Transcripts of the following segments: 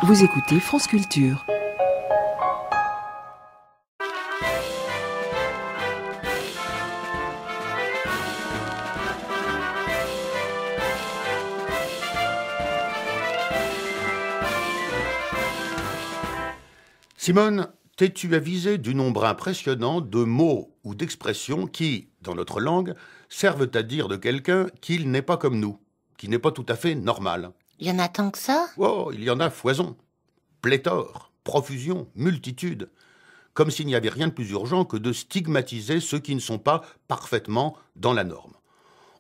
Vous écoutez France Culture. Simone, t'es-tu avisée du nombre impressionnant de mots ou d'expressions qui, dans notre langue, servent à dire de quelqu'un qu'il n'est pas comme nous, qui n'est pas tout à fait normal? Il y en a tant que ça? Oh, il y en a foison. Pléthore, profusion, multitude. Comme s'il n'y avait rien de plus urgent que de stigmatiser ceux qui ne sont pas parfaitement dans la norme.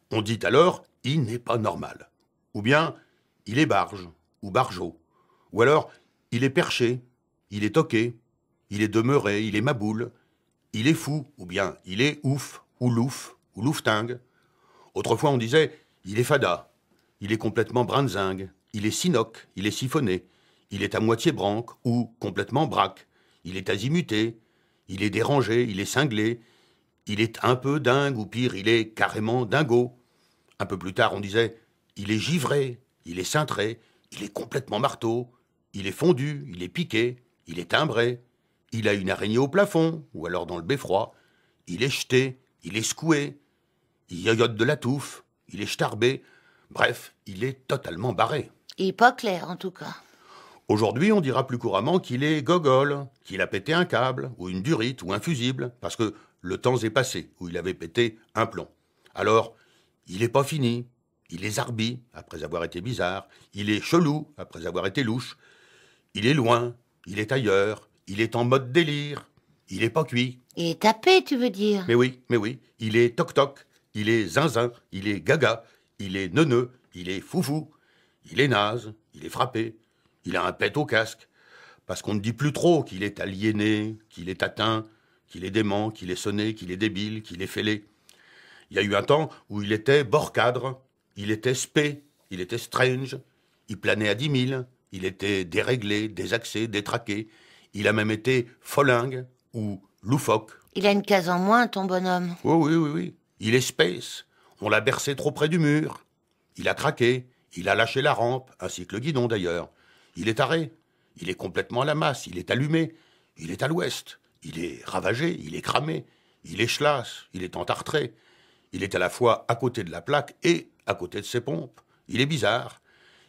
On dit alors « il n'est pas normal ». Ou bien « il est barge » ou « barjot ». Ou alors « il est perché », « il est toqué », « il est demeuré », « il est maboule », « il est fou » ou bien « il est ouf » ou « louf » ou « louftingue ». Autrefois on disait « il est fada », « il est complètement brinzingue », « il est sinoc », « il est siphonné », « il est à moitié branque » ou « complètement braque », « il est azimuté », « il est dérangé », « il est cinglé », « il est un peu dingue » ou pire « il est carrément dingo ». Un peu plus tard on disait « il est givré », « il est cintré », « il est complètement marteau », « il est fondu », « il est piqué », « il est timbré », « il a une araignée au plafond » ou alors dans le beffroi, « il est jeté », « il est secoué », il yoyote de la touffe, il est starbé, bref, il est totalement barré. Il est pas clair, en tout cas. Aujourd'hui, on dira plus couramment qu'il est gogol, qu'il a pété un câble, ou une durite, ou un fusible, parce que le temps est passé, où il avait pété un plomb. Alors, il est pas fini, il est zarbi, après avoir été bizarre, il est chelou, après avoir été louche, il est loin, il est ailleurs, il est en mode délire, il est pas cuit. Il est tapé, tu veux dire? Mais oui, il est toc-toc, il est zinzin, il est gaga, il est neuneux, il est foufou, il est naze, il est frappé, il a un pet au casque, parce qu'on ne dit plus trop qu'il est aliéné, qu'il est atteint, qu'il est dément, qu'il est sonné, qu'il est débile, qu'il est fêlé. Il y a eu un temps où il était bord-cadre, il était spé, il était strange, il planait à 10 000, il était déréglé, désaxé, détraqué, il a même été folingue ou loufoque. Il a une case en moins, ton bonhomme. Oh oui. Il est space. On l'a bercé trop près du mur. Il a craqué. Il a lâché la rampe, ainsi que le guidon d'ailleurs. Il est taré. Il est complètement à la masse. Il est allumé. Il est à l'ouest. Il est ravagé. Il est cramé. Il est chlasse. Il est entartré. Il est à la fois à côté de la plaque et à côté de ses pompes. Il est bizarre.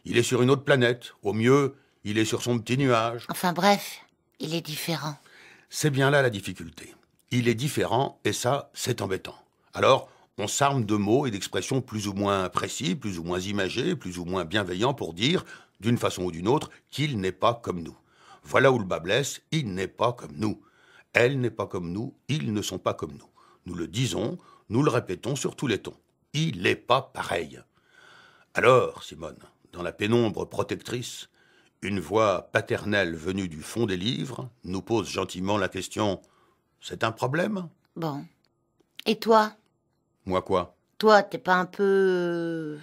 Il est sur une autre planète. Au mieux, il est sur son petit nuage. Enfin bref, il est différent. C'est bien là la difficulté. Il est différent et ça, c'est embêtant. Alors, on s'arme de mots et d'expressions plus ou moins précis, plus ou moins imagés, plus ou moins bienveillants pour dire, d'une façon ou d'une autre, qu'il n'est pas comme nous. Voilà où le bas blesse, il n'est pas comme nous. Elle n'est pas comme nous, ils ne sont pas comme nous. Nous le disons, nous le répétons sur tous les tons. Il n'est pas pareil. Alors, Simone, dans la pénombre protectrice, une voix paternelle venue du fond des livres nous pose gentiment la question « C'est un problème ?» Bon. Et toi? Moi quoi? Toi, t'es pas un peu...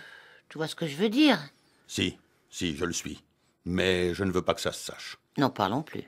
Tu vois ce que je veux dire? Si, je le suis. Mais je ne veux pas que ça se sache. N'en parlons plus.